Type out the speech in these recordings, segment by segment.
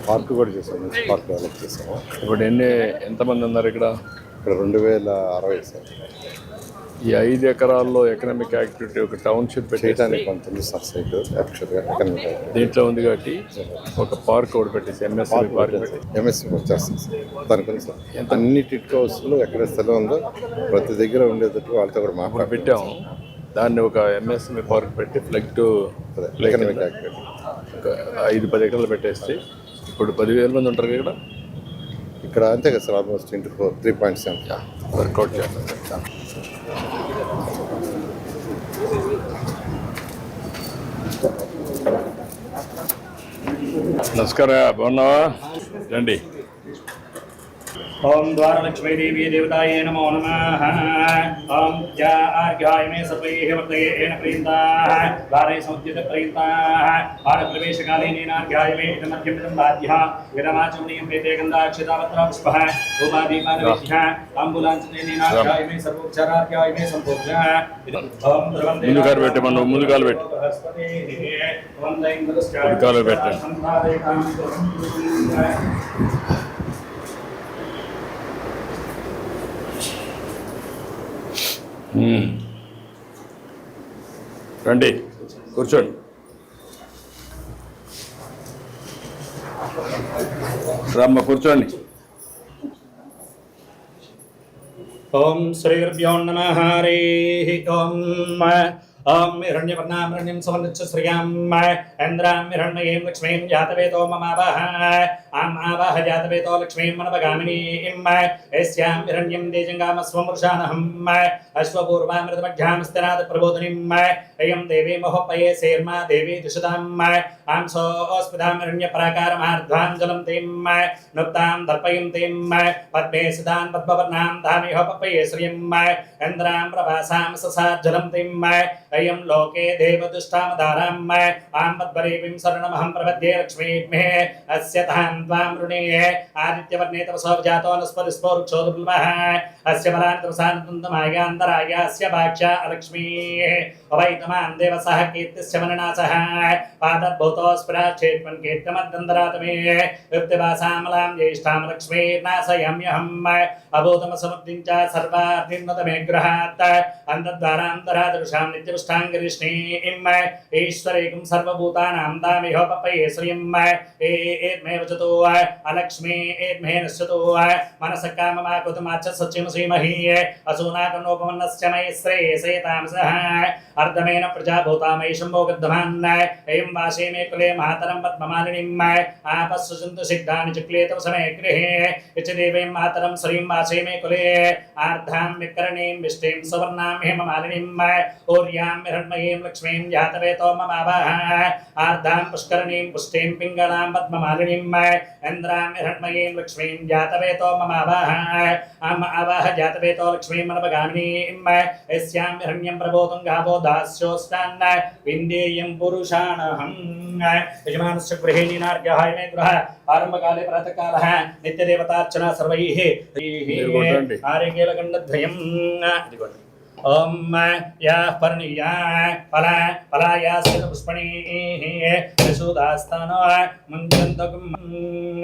Park కూడా చేసాం, మంచి పార్క్ డెవలప్ చేసాము. ఇప్పుడు ఎంతమంది ఉన్నారు ఇక్కడ? ఇక్కడ 2060 సార్. ఈ 5 ఎకరాల్లో ఎకనామిక్ యాక్టివిటీ ఒక టౌన్షిప్ చేయడానికి కొంత ఉంది సార్ సైట్ యాక్చువల్గా ఎకనామిక్ దీంట్లో ఉంది కాబట్టి ఒక పార్క్ ఒకటి పెట్టేసి ఎంఎస్సీ పార్క్ పెట్టి ఎంఎస్సీ వచ్చేస్తుంది సార్. దాని గురించి సార్ అన్ని టిట్కో హౌస్లో ఎక్కడ స్థలం ఉందో ప్రతి దగ్గర ఉండేటట్టు వాళ్ళతో కూడా మాట్లాడి పెట్టాము. దాన్ని ఒక ఎంఎస్ఎంఈ పార్క్ పెట్టి ఫ్లెక్ట్ ఎకనామిక్ యాక్టివిటీ ఒక 5-10 ఎకరాలు పెట్టేస్తే ఇప్పుడు 10,000 మంది ఉంటారు ఇక్కడ. ఇక్కడ అంతే కదా సార్, ఆల్మోస్ట్ 3.7 వర్కౌట్ చేస్తాం. నమస్కారం, బాగున్నావా? రండి. ओम द्वारलक्ष्मी देवी देवताये नमो नमः। ओम या आर्घ्याय मे सर्वैः वर्तयेन प्रीताः द्वारे समुद्यत प्रीताः आरप्रवेशकाले नेनार्घ्याय मे इदमध्यमिदं बाध्यः विरमाचमनीयं प्रीते गन्धाक्षितावत्र पुष्पः उपादीपादविद्या ताम्बूलाञ्चने नेनार्घ्याय मे सर्वोपचारार्घ्याय मे सम्पूज्यः। ओम द्रवन्ते ముందుకాలు పెట్టి మనం ముందుకాలు పెట్టి ముందుకాలు పెట్టండి. రండి, కూర్చోండి. రామ్మ కూర్చోండి. ओम श्री गुरुभ्यो नमः। हरिः ओम ओम हिरण्यवर्णामरण्यं समन्विच्य श्रियां इन्द्रां हिरण्मयीं लक्ष्मीं जातवेदो ममावह आम् आवाह जातवेदो लक्ष्मीं मनवगामिनीं यस्यां हिरण्यं तेजङ्गामस्वमृषानहम् अश्वपूर्वामृतमध्यां स्थिरात् प्रबोधिनीम् अयं देवी महोपये सेर्मा देवी दिशताम् आं सोऽस्मितां हिरण्यपराकारमार्ध्वाञ्जलं तीं नुक्तां दर्पयन्तीं पद्मे सितां पद्मवर्णां धामिहोपये श्रियं इन्द्रां प्रभासां ससाज्जलं तीं अयं लोके देवदुष्टामदाराम् आं पद्मरेवीं शरणमहं प्रपद्ये लक्ष्मीर्मे अस्य तां त्वां वृणे आदित्यवर्णे तपसो जातो वनस्पतिस्फोरुक्षोदुर्लभः अस्य बलान्तरसानन्दमायान्तरायास्य भाक्षा अलक्ष्मीः अवैतमां देवसः कीर्तिस्य मननासः पादद्भूतोऽस्पराच्छेत्मन् कीर्तमद्दन्तरातमे युक्तिवासामलां ज्येष्ठां लक्ष्मीर्नाशयाम्यहम् अभूतमसमुद्दिं च सर्वार्थिन्नतमे गृहात् अन्तद्वारान्तरादृशां नित्यपुष्टाङ्गरिष्णीम् ईश्वरेकं सर्वभूतानां दामिहोपये श्रियम् एर्मे वचतो अलक्ष्मी एर्मे नश्यतो मनसः काममाकुतमाच्च सच्चिमसीमहि असूनाकनोपमन्नस्य मयि श्रेयसेतांसः अर्धमेन प्रजाभूतामैशं भोगद्धमान् एयं वासे मे कुले मातरं पद्ममालिनीम् आपस्सुजन्तु सिद्धानि चक्लेतव समे गृहे इति देवीं मातरं श्रीं वासे मे कुले आर्धां विकरणीं विष्टिं सुवर्णां हेममालिनीम् और्यां हिरण्मयीं लक्ष्मीं जातवेतो ममावह आर्धां पुष्करणीं पुष्टिं पिङ्गलां पद्ममालिनीम् इन्द्रां हिरण्मयीं लक्ष्मीं जातवेतो ममावह आम् आवाह जातवेतो लक्ष्मीं मनवगामिनीम् यस्यां हिरण्यं प्रबोधं गावो दास्योस्तान् विन्देयं पुरुषाणहम् यजमानस्य गृहिणीनार्घ्याय मे गृह आरम्भकाले प्रातःकालः नित्यदेवतार्चना सर्वैः आर्यकेलगण्डद्वयम् ओम या पर्णिया फला फलायास्य पुष्पणीः यशोदास्तानो मुञ्चन्तकं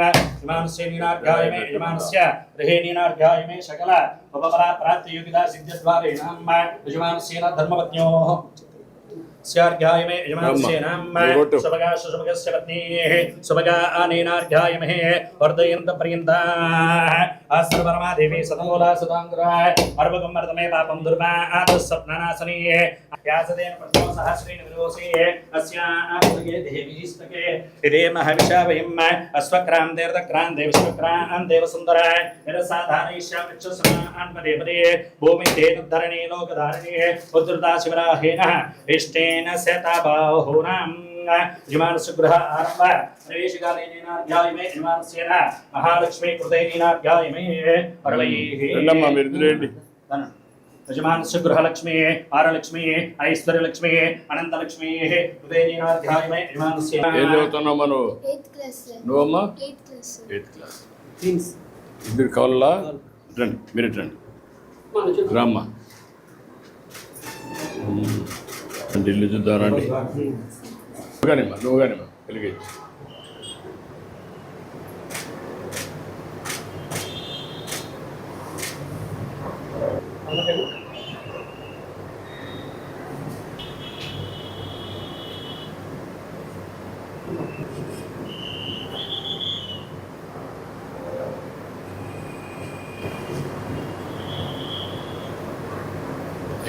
यजमानस्य नीनार्घ्याय मे यजमानस्य गृहिणीनार्घ्याय मे सकल उपबला प्राप्तियोगिता सिद्ध्यद्वारेण यजमानस्य धर्मपत्न्योः स्यार्घ्याय मे यजमानस्य नाम सुभगा सुभगस्य पत्नीः सुभगा अनेनार्घ्याय मे वर्धयन्त पर्यन्ता आश्रवरमा देवी सतमूला सुताङ्कुरा अर्वगं मर्दमे पापं दुर्मा आदस्वप्ननाशनी व्यासदेन प्रथम सहस्रेण विरोषे अस्याः देवी स्तके इदे महविषावयम् अश्वक्रां देवक्रां देवश्वक्रां देवसुन्दर निरसाधारयिष्यां विच्छसमान् पदे पदे भूमि तेनुद्धरणे लोकधारणे उद्धृता शिवराहेन इष्टे शताबाहुनां यजमानस्य गृह आरम्भ प्रवेशकाले नीनार्घ्याय मे यजमानस्य महालक्ष्मी कृते नीनार्घ्याय मे परवैः यजमानस्य गृहलक्ष्मी आरलक्ष्मी ऐश्वर्यलक्ष्मी अनन्तलक्ष्मी कृते नीनार्घ्याय मे यजमानस्य నువ్వమ్మా 8th క్లాస్ ఇద్దరు కావాలా? రండి, మీరు రండి, రామ్మా. ఇల్లు చూద్దామండి. నువ్వు కానిమ్మా వెలిగి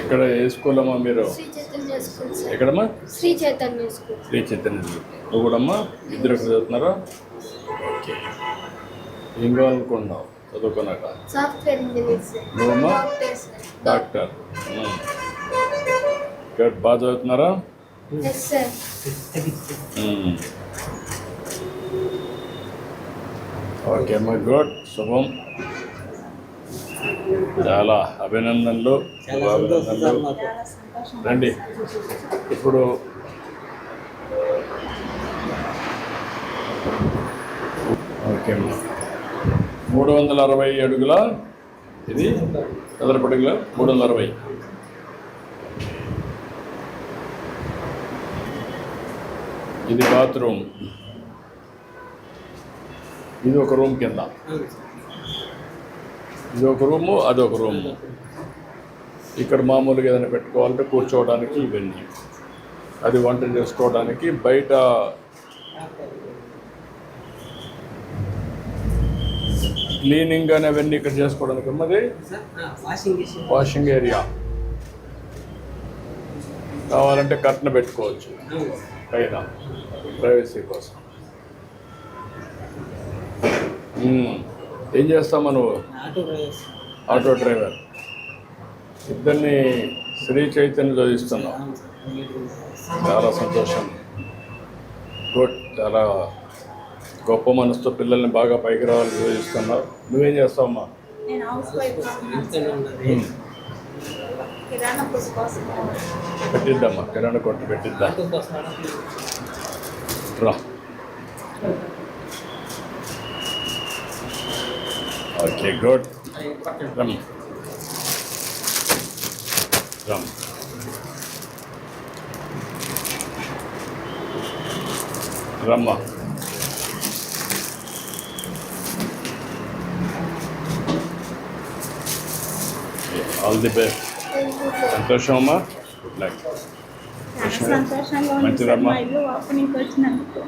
ఇక్కడ ఏ స్కూల్ అమ్మా మీరు? Sri Chaitanya school sir. ఎక్కడమ్మా? శ్రీ చైతన్య స్కూల్. శ్రీ చైతన్య స్కూల్. నువ్వు కూడా అమ్మా? ఇద్దరు ఎక్కడ చదువుతున్నారా? ఓకే. ఏం కావాలనుకుంటున్నావు చదువుకున్నాక? Software engineer sir. నువ్వమ్మా? Doctor sir. డాక్టర్. ఇక్కడ బాగా చదువుతున్నారా? Yes sir. ఓకే అమ్మా, గుడ్, శుభం. చాలా అభినందనలు. రండి. ఇప్పుడు ఓకే అమ్మా, 360 అడుగుల ఇది చదరపు అడుగుల 360. ఇది బాత్రూమ్. ఇది ఒక రూమ్ కింద. ఇది ఒక రూము, అదొక రూము. ఇక్కడ మామూలుగా ఏదైనా పెట్టుకోవాలంటే కూర్చోవడానికి ఇవన్నీ. అది వంట చేసుకోవడానికి. బయట క్లీనింగ్ అని అవన్నీ ఇక్కడ చేసుకోవడానికి ఉన్నది. Washing area. కావాలంటే కర్టన పెట్టుకోవచ్చు పైన ప్రైవసీ కోసం. ఏం చేస్తామా నువ్వు? Auto driver. ఇద్దరిని శ్రీ చైతన్య చదివిస్తున్నావు. చాలా సంతోషం. గుడ్. చాలా గొప్ప మనసుతో పిల్లల్ని బాగా పైకి రావాలని చదివిస్తున్నావు. నువ్వేం చేస్తావమ్మా? నేను హౌస్ వైఫ్. కిరాణా కొట్టు కోసం పెట్టిద్దామా? కిరాణా కొట్టు పెట్టిద్దాం. రా. Okay, good. రమ్ రమ్. రమ్మ. All the best. సంతోషం అమ్మా. Good luck. చాలా సంతోషంగా ఉంది మంచిదమ్మా. సార్. మా ఇల్లు ఓపెనింగ్ వచ్చినందుకు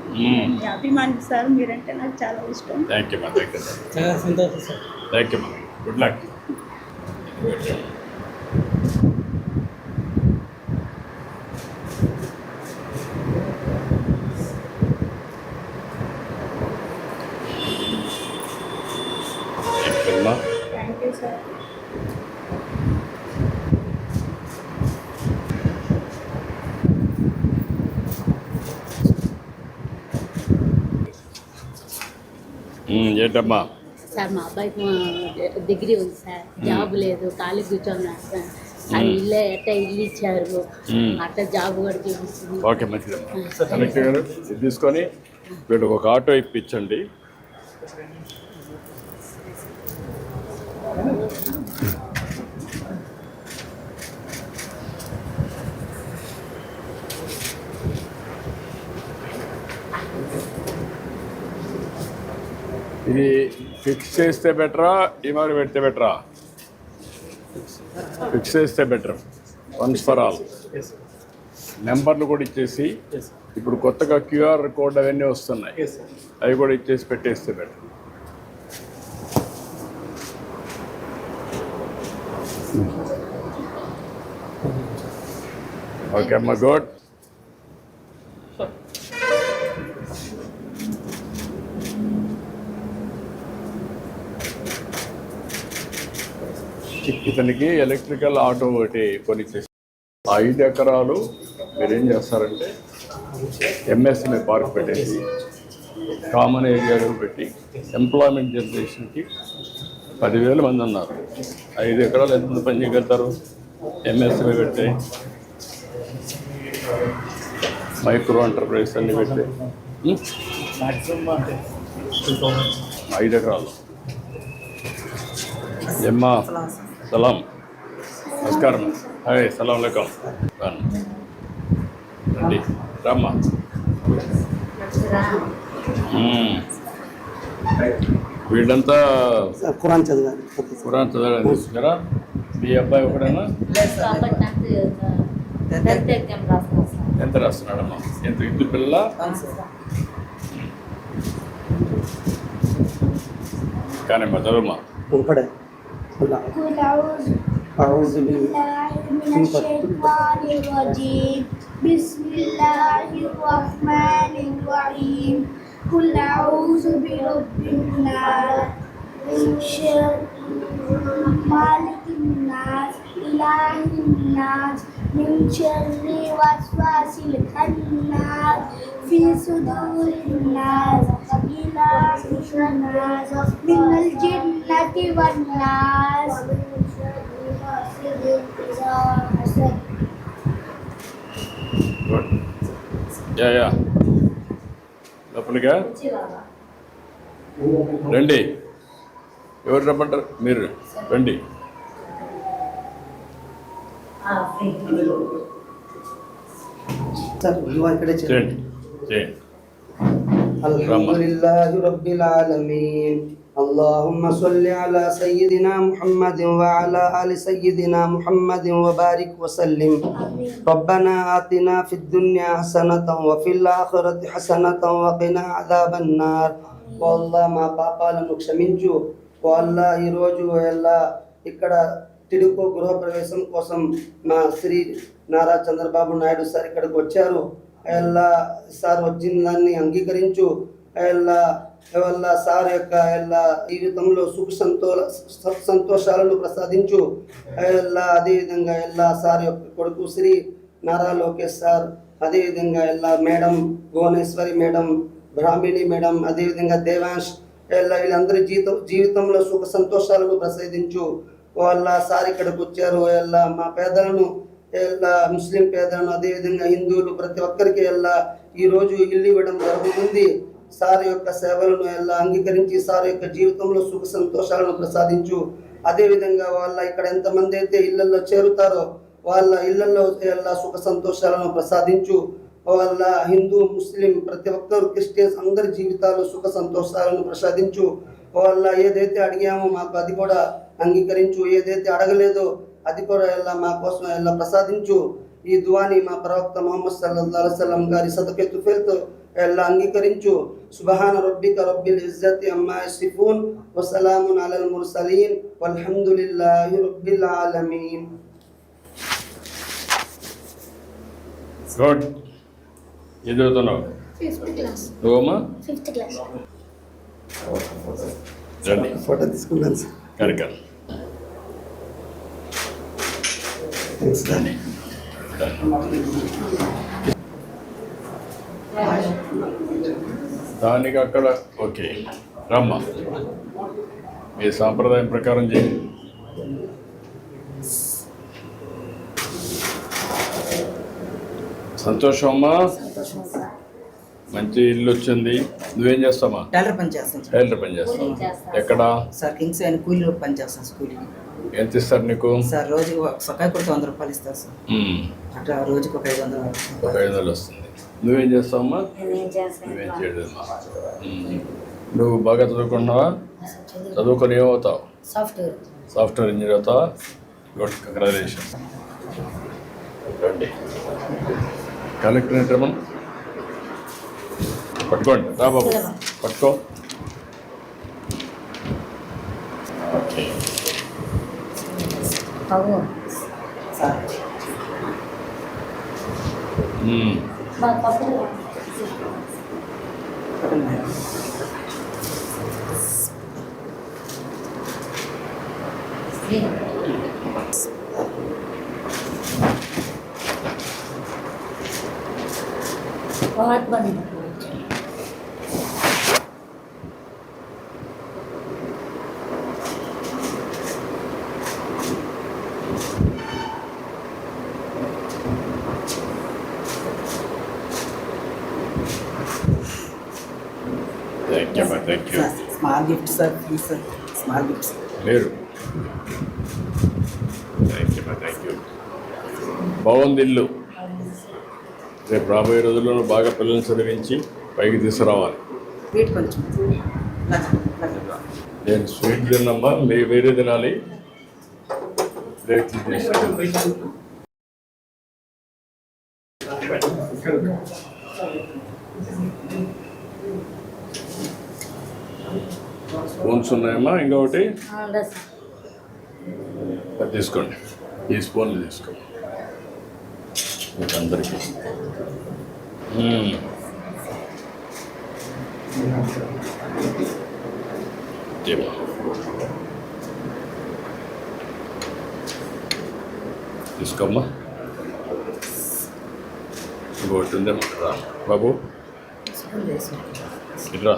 అభిమాని సార్. మీరంటే నాకు చాలా ఇష్టం. థ్యాంక్ యూ అమ్మా. Thank you sir. చాలా సంతోషం సార్. థ్యాంక్ యూ అమ్మా. Good luck. Thank you sir. ఏంటమ్మా? సార్ మా అబ్బాయికి డిగ్రీ ఉంది సార్. జాబ్ లేదు, ఖాళీ కూర్చోన్నారు సార్. అది ఇల్లు ఇల్లు ఇచ్చారు, అట్లా జాబ్ కూడా చూపిస్తుంది. ఓకే, మంచిదమ్మా. కలెక్టర్ గారు ఇది తీసుకొని వీళ్ళకి ఒక ఆటో ఇప్పించండి. ఇది ఫిక్స్ చేస్తే బెటరా, ఈ మరి పెడితే బెటరా? ఫిక్స్ చేస్తే బెటర్, వన్స్ ఫర్ ఆల్. నెంబర్లు కూడా ఇచ్చేసి, ఇప్పుడు కొత్తగా క్యూఆర్ కోడ్ అవన్నీ వస్తున్నాయి, అవి కూడా ఇచ్చేసి పెట్టేస్తే బెటర్. ఓకే అమ్మా, గుడ్. ఇతనికి ఎలక్ట్రికల్ ఆటో ఒకటి కొనిచ్చేసి 5 ఎకరాలు మీరేం చేస్తారంటే ఎంఎస్ఎంఈ పార్క్ పెట్టేసి కామన్ ఏరియాలో పెట్టి ఎంప్లాయ్మెంట్ జనరేషన్కి 10,000 మంది ఉన్నారు. 5 ఎకరాలు ఎంతమంది పని చేయగలుగుతారు? ఎంఎస్ఎంఈ పెడితే, మైక్రో ఎంటర్ప్రైజ్ అన్ని పెడితే 5 ఎకరాలు. ఎమ్మా సలాం, నమస్కారం. హాయ్, సలాం అలైకుం. రండి, రామ్మా. వీళ్ళంతా ఖురాన్ చదివారు. ఖురాన్ చదవడానికి తీసుకురా. మీ అబ్బాయి ఒకడేనా? ఎంత రాస్తున్నాడమ్మా? ఎంత ఇద్దరు పిల్లల? కానీ చదువుమా. ఉంపడే قل أعوذ بالله من الشيطان الرجيم بسم الله الرحمن الرحيم قل أعوذ برب الناس من شر مالك الناس إله الناس من شر وسواس الخناس في صدور الناس إله الناس من الجنة والناس. గుడ్. యా లోపలిగా రండి. ఎవరు రమ్మంటారు? మీరు రండి. సార్ దువా ఇక్కడే చేయండి చేయండి. అల్హమ్దులిల్లాహి రబ్బిల్ ఆలమీన్. اللهم صل على سيدنا محمد وعلى آل سيدنا محمد وبارك وسلم. ربنا آتنا في الدنيا حسنة وفي الآخرة حسنة وقنا عذاب النار. والله మా పాపాలను క్షమించు. والله ఈరోజు ఎలా ఇక్కడ తిడుకో గృహప్రవేశం కోసం మా శ్రీ నారా చంద్రబాబు నాయుడు సార్ ఇక్కడికి వచ్చారు. ఎలా సార్ వచ్చిన దాన్ని అంగీకరించు. ఎలా సార్ యొక్క ఎలా జీవితంలో సుఖ సంతోషాలను ప్రసాదించు. ఎలా అదేవిధంగా ఎలా సార్ యొక్క కొడుకు శ్రీ నారా లోకేష్ సార్, అదేవిధంగా ఎలా madam Bhuvaneswari madam, Brahmani madam, అదేవిధంగా దేవాంశ్, ఎలా వీళ్ళందరి జీవితంలో సుఖ సంతోషాలను ప్రసాదించు. వాళ్ళ సార్ ఇక్కడికి వచ్చారు. ఎలా మా పేదలను, ఎలా ముస్లిం పేదలను, అదేవిధంగా హిందువులు ప్రతి ఒక్కరికి ఎలా ఈరోజు ఇల్లు ఇవ్వడం జరుగుతుంది. సార్ యొక్క సేవలను ఎలా అంగీకరించి సార్ యొక్క జీవితంలో సుఖ సంతోషాలను ప్రసాదించు. అదేవిధంగా వాళ్ళ ఇక్కడ ఎంతమంది అయితే ఇళ్లలో చేరుతారో వాళ్ళ ఇళ్లలో ఎలా సుఖ సంతోషాలను ప్రసాదించు. వాళ్ళ హిందూ ముస్లిం ప్రతి ఒక్కరు క్రిస్టియన్స్ అందరి జీవితాలు సుఖ సంతోషాలను ప్రసాదించు. వాళ్ళ ఏదైతే అడిగామో మాకు అది కూడా అంగీకరించు. ఏదైతే అడగలేదో అది కూడా ఎలా మా కోసం ఎలా ప్రసాదించు. ఈ దువాని మా ప్రవక్త ముహమ్మద్ సల్లల్లాహు అలైహి వసల్లం గారి సదకే తుఫైల్తో ఎలా అంగీకరించు. సుబ్హాన రబ్బిక రబ్బిల్ ఇజ్జతి అమ్మా యసిఫూన్ వ సలామున్ అలల్ ముర్సలీన్ వల్హమ్దులిల్లాహి రబ్బిల్ ఆలమీన్. గుడ్. ఏం చదువుతున్నావు? 5th class. నువ్వమ్మా? 5th class. రండి. ఫోటో తీసుకున్నాను సార్. కనుక థ్యాంక్స్. దానికి అక్కడ ఓకే రమ్మ. మీ సాంప్రదాయం ప్రకారం చేయి. సంతోషం అమ్మా. మంచి ఇల్లు వచ్చింది. నువ్వేం చేస్తావా? టైలర్ పని చేస్తాను సార్. టైలర్ పని చేస్తావు. ఎక్కడ? సార్ కింగ్స్ ఆయన కూలీలో పని చేస్తాను స్కూల్కి. ఎంత ఇస్తారు నీకు? సార్ రోజుకి సకాయ కొడితే 100 రూపాయలు ఇస్తారు సార్. అట్లా రోజుకి ఒక 500. ఒక 500 వస్తుంది. నువ్వేం చేస్తావమ్మా? నువ్వేం చేయలేదమ్మా. నువ్వు బాగా చదువుకుంటున్నావా? చదువుకొని ఏమవుతావు? సాఫ్ట్వేర్ ఇంజనీర్ అవుతావా? Good, congratulation. రండి. కలెక్టర్ ఏంటమ్మా? పట్టుకోండి. రా బాబు పట్టుకో. ఓకే. సార్ बहुत बड़ी thank you. Small gift sir, please sir, small gifts లేరు. Thank you. బాగుంది ఇల్లు. రేపు రాబోయే రోజుల్లో బాగా పిల్లల్ని చదివించి పైకి తీసుకురావాలి. స్వీట్ కొంచెం. నేను స్వీట్ తిన్నమ్మా, వేరే తినాలి. ప్లేట్లు తీసి స్పూన్స్ ఉన్నాయమ్మా ఇంకొకటి ఉండదు సార్. అది తీసుకోండి, ఈ స్పూన్లు తీసుకోండి మీకు అందరికీ. ఏమో. తీసుకోమ్మా. ఇంకోటి ఉందేమో రా బాబు, ఇట్రా.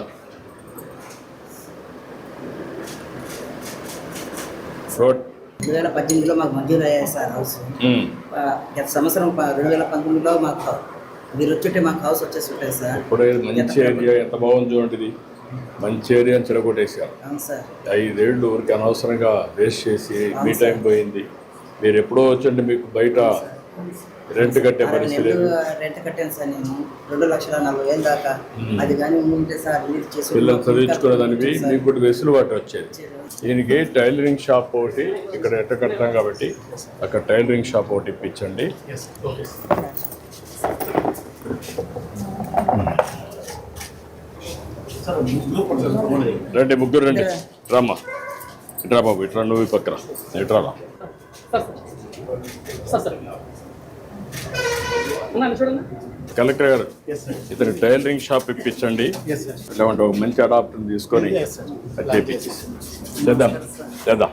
ఫ్రూట్ 2018లో మాకు మంజూరు అయ్యాయి సార్ హౌస్. గత సంవత్సరం 2019లో మాకు మీరు వచ్చుంటే మాకు హౌస్ వచ్చేసి ఉంటుంది సార్. ఇప్పుడు మంచి ఏరియా ఎంత బాగుంది చూడండి. ఇది మంచి ఏరియా అని చెడగొట్టేసారు. అవును సార్. 5 ఏళ్ళు ఊరికి అనవసరంగా వేస్ట్ చేసి మీ టైం పోయింది. మీరు ఎప్పుడో వచ్చండి, మీకు బయట రెంట్ కట్టే పరిస్థితి లేదు. రెంట్ కట్టాను సార్ నేను 2,40,000 దాకా. అది కానీ ఉంటే సార్ పిల్లలు చదివించుకునేదానివి మీకు కూడా వెసులుబాటు వచ్చేది. దీనికి టైలరింగ్ షాప్ ఒకటి ఇక్కడ ఎట్ట కడతాం కాబట్టి అక్కడ టైలరింగ్ షాప్ ఒకటి ఇప్పించండి. రండి ముగ్గురు రండి, రామ్మా. ఇట్రా బాబు, ఇట్రా. నువ్వు ఈ పక్కన ఇట్రా. కలెక్టర్ గారు, ఇతను టైలరింగ్ షాప్ ఇప్పించండి. ఇలాంటి ఒక మంచి అడాప్టర్ తీసుకొని చేద్దాం.